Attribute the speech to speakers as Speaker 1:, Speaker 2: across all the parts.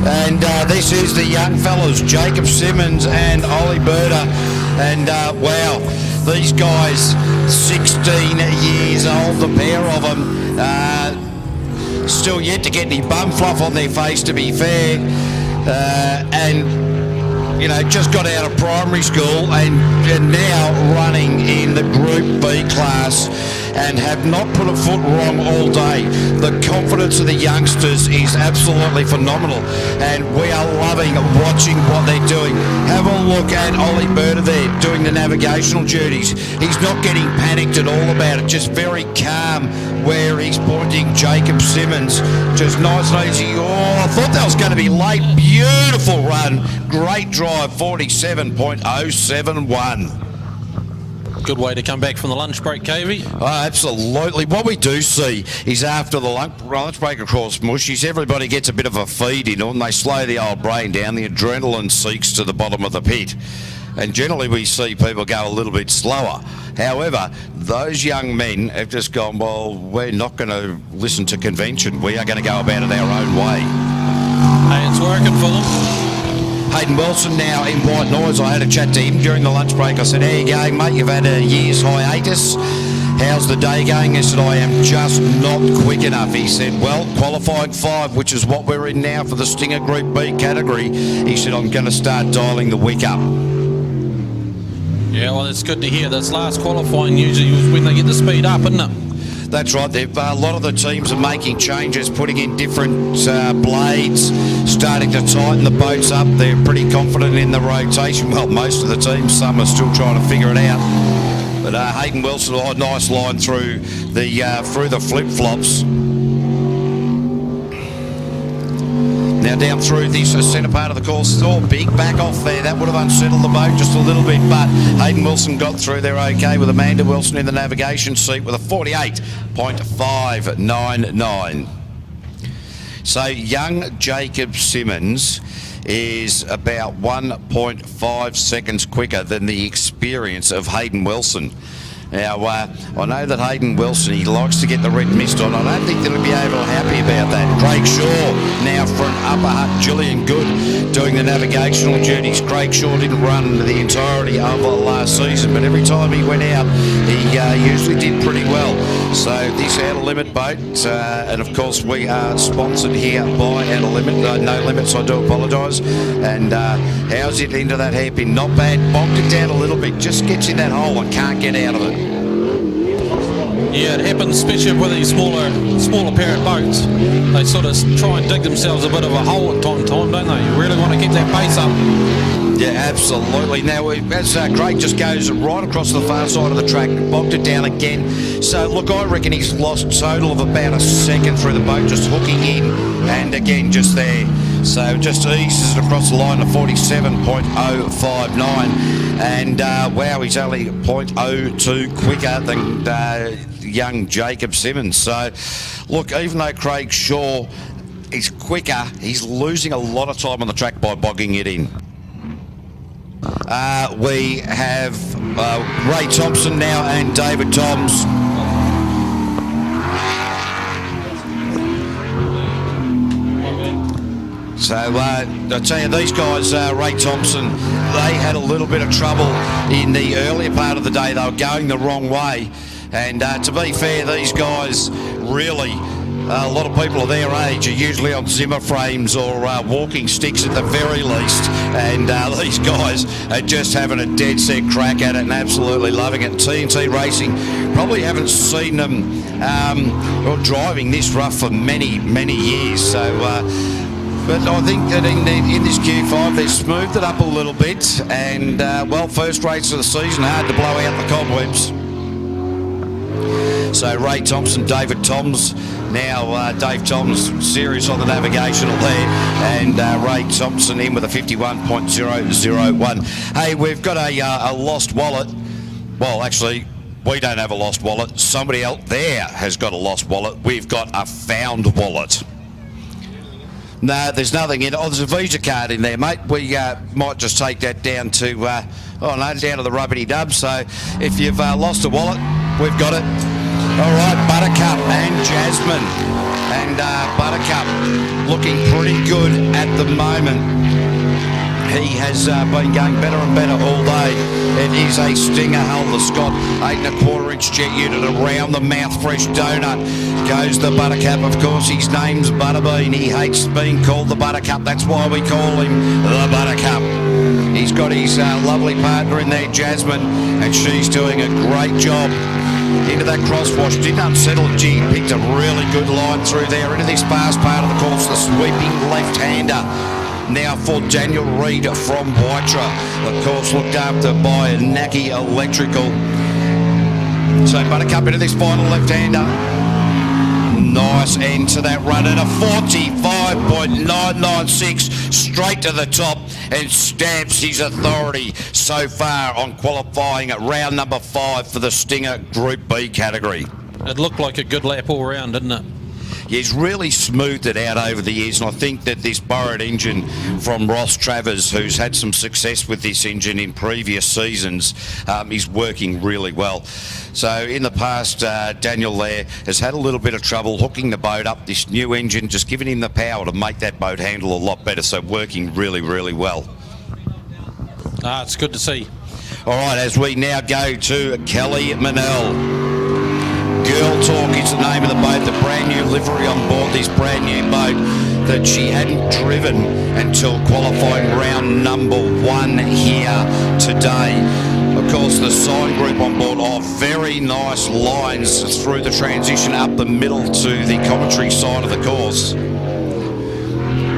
Speaker 1: And this is the young fellas, Jacob Simmons and Ollie Berta. And wow, these guys, 16 years old, the pair of them, still yet to get any bum fluff on their face, to be fair. And, you know, just got out of primary school and now running in the Group B class and have not put a foot wrong all day. The confidence of the youngsters is absolutely phenomenal, and we are loving watching what they're doing. Have a look at Ollie Berta there doing the navigational duties. He's not getting panicked at all about it, just very calm where he's pointing Jacob Simmons. Just nice and easy. Oh, I thought that was going to be late. Beautiful run. Great drive, 47.071.
Speaker 2: Good way to come back from the lunch break, KV.
Speaker 1: Oh, absolutely. What we do see is after the lunch break, of course, mushies, everybody gets a bit of a feed in and they slow the old brain down. The adrenaline seeks to the bottom of the pit. And generally we see people go a little bit slower. However, those young men have just gone, well, we're not going to listen to convention. We are going to go about it our own way.
Speaker 2: Hey, it's working for them.
Speaker 1: Hayden Wilson now in white noise. I had a chat to him during the lunch break. I said, how you going, mate? You've had a year's hiatus. How's the day going? He said, I am just not quick enough. He said, well, qualifying 5, which is what we're in now for the Stinger Group B category. He said, I'm going to start dialing the wick up.
Speaker 2: Yeah, well, it's good to hear. This last qualifying usually was when they get the speed up, isn't it?
Speaker 1: That's right. A lot of the teams are making changes, putting in different blades, starting to tighten the boats up. They're pretty confident in the rotation. Well, most of the teams, some are still trying to figure it out. But Hayden Wilson, a nice line through the flip-flops. Now down through this centre part of the course, it's all big back off there. That would have unsettled the boat just a little bit, but Hayden Wilson got through there okay with Amanda Wilson in the navigation seat with a 48.599. So young Jacob Simmons is about 1.5 seconds quicker than the experience of Hayden Wilson. Now, I know that Hayden Wilson, he likes to get the red mist on. I don't think that he'll be able to be happy about that. Craig Shaw now front upper hut. Gillian Good doing the navigational duties. Craig Shaw didn't run the entirety of last season, but every time he went out, he usually did pretty well. So this Outer Limit boat, and of course we are sponsored here by Outer Limit. No Limits, I do apologise. And how's it into that hairpin? Not bad. Bonked it down a little bit. Just gets in that hole and can't get out of it.
Speaker 2: Yeah, it happens especially with these smaller parent boats. They sort of try and dig themselves a bit of a hole at time to time, don't they? You really want to keep that pace up.
Speaker 1: Yeah, absolutely. Now, as Craig just goes right across the far side of the track, bogged it down again. So, look, I reckon he's lost a total of about a second through the boat, just hooking in, and again, just there. So, just eases it across the line to 47.059. And, wow, he's only 0.02 quicker than young Jacob Simmons. So, look, even though Craig Shaw is quicker, he's losing a lot of time on the track by bogging it in. We have Ray Thompson now and David Toms. So I tell you, these guys, Ray Thompson, they had a little bit of trouble in the earlier part of the day. They were going the wrong way. And to be fair, these guys really, a lot of people of their age are usually on Zimmer frames or walking sticks at the very least. And these guys are just having a dead set crack at it and absolutely loving it. TNT Racing, probably haven't seen them driving this rough for many, many years. So, but I think that in this Q5, they've smoothed it up a little bit. And, well, first race of the season, hard to blow out the cobwebs. So Ray Thompson, David Toms, now Dave Toms serious on the navigational there, and Ray Thompson in with a 51.001. Hey, we've got a lost wallet. Well, actually, we don't have a lost wallet. Somebody out there has got a lost wallet. We've got a found wallet. No, there's nothing in it. Oh, there's a Visa card in there, mate. We might just take that down to, down to the rubbity dub. So if you've lost a wallet, we've got it. All right, Buttercup and Jasmine. And Buttercup looking pretty good at the moment. He has been going better and better all day. It is a stinger hull. The Scott 8 1/4 inch jet unit around the mouth, fresh donut. Goes the Buttercup. Of course, his name's Butterbean. He hates being called the Buttercup. That's why we call him the Buttercup. He's got his lovely partner in there, Jasmine, and she's doing a great job. Into that crosswash, didn't unsettle it. Gee, picked a really good line through there. Into this fast part of the course, the sweeping left-hander. Now for Daniel Reid from Waitra. Of course, looked after by Naki Electrical. So Buttercup into this final left-hander. Nice end to that run at a 45.996, straight to the top, and stamps his authority so far on qualifying at round number 5 for the Stinger Group B category.
Speaker 2: It looked like a good lap all round, didn't it?
Speaker 1: He's really smoothed it out over the years, and I think that this Burrett engine from Ross Travers, who's had some success with this engine in previous seasons, is working really well. So in the past, Daniel there has had a little bit of trouble hooking the boat up. This new engine just giving him the power to make that boat handle a lot better, so working really, really well.
Speaker 2: It's good to see.
Speaker 1: All right, as we now go to Kelly Manel. Girl Talk is the name of the boat, the brand new livery on board this brand new boat that she hadn't driven until qualifying round number 1 here today. Of course, the sign group on board are very nice lines through the transition up the middle to the commentary side of the course.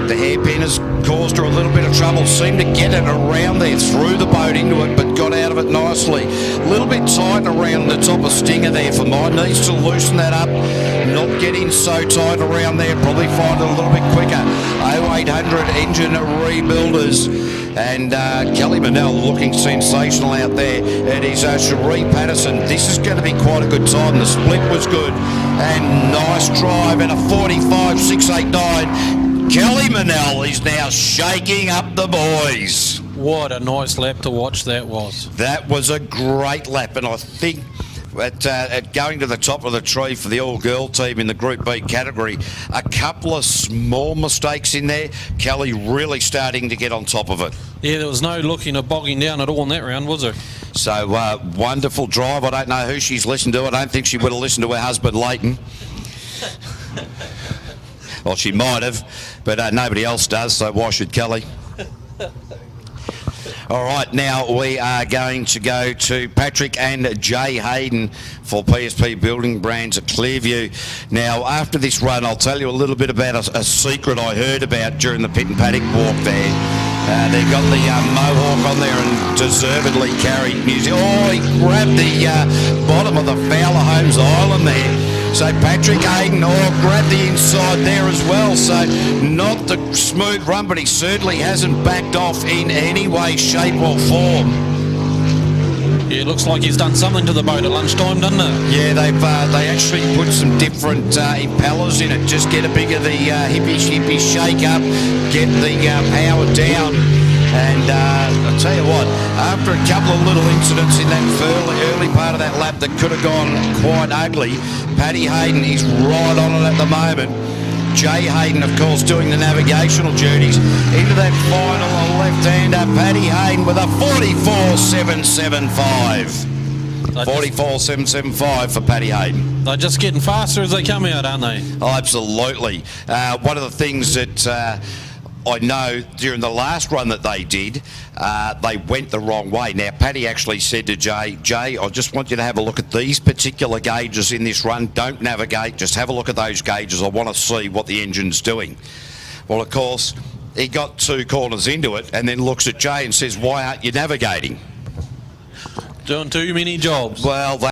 Speaker 1: The hairpin has caused her a little bit of trouble. Seemed to get it around there, threw the boat into it, but got out of it nicely. A little bit tight around the top of Stinger there for mine. Needs to loosen that up. Not getting so tight around there. Probably find it a little bit quicker. 0800 engine rebuilders. And Kelly Manel looking sensational out there. It is Cherie Patterson. This is going to be quite a good time. The split was good. And nice drive and a 45.689. Kelly Manel is now shaking up the boys.
Speaker 2: What a nice lap to watch that was.
Speaker 1: That was a great lap, and I think at going to the top of the tree for the all-girl team in the Group B category, a couple of small mistakes in there. Kelly really starting to get on top of it.
Speaker 2: Yeah, there was no looking of bogging down at all in that round, was there?
Speaker 1: So, wonderful drive. I don't know who she's listened to. I don't think she would have listened to her husband, Leighton. Well, she might have, but nobody else does, so why should Kelly? All right, now we are going to go to Patrick and Jay Hayden for PSP Building Brands at Clearview. Now, after this run, I'll tell you a little bit about a secret I heard about during the pit and paddock walk there. They got the Mohawk on there and deservedly carried music. Oh, he grabbed the bottom of the Fowler Homes Island there. So Patrick Hayden, grabbed the inside there as well. So not the smooth run, but he certainly hasn't backed off in any way, shape or form.
Speaker 2: Yeah, it looks like he's done something to the boat at lunchtime, doesn't it?
Speaker 1: Yeah, they actually put some different impellers in it. Just get a bit of the hippie shake up, get the power down. And I'll tell you what, after a couple of little incidents in that early part of that lap that could have gone quite ugly, Paddy Hayden is right on it at the moment. Jay Hayden, of course, doing the navigational duties. Into that final left-hander, Paddy Hayden with a 44.775. 44.775 for Paddy Hayden.
Speaker 2: They're just getting faster as they come out, aren't they?
Speaker 1: Oh, absolutely. One of the things that I know during the last run that they did, they went the wrong way. Now, Paddy actually said to Jay, I just want you to have a look at these particular gauges in this run. Don't navigate, just have a look at those gauges. I want to see what the engine's doing. Well, of course, he got 2 corners into it and then looks at Jay and says, why aren't you navigating?
Speaker 2: Doing too many jobs.
Speaker 1: Well,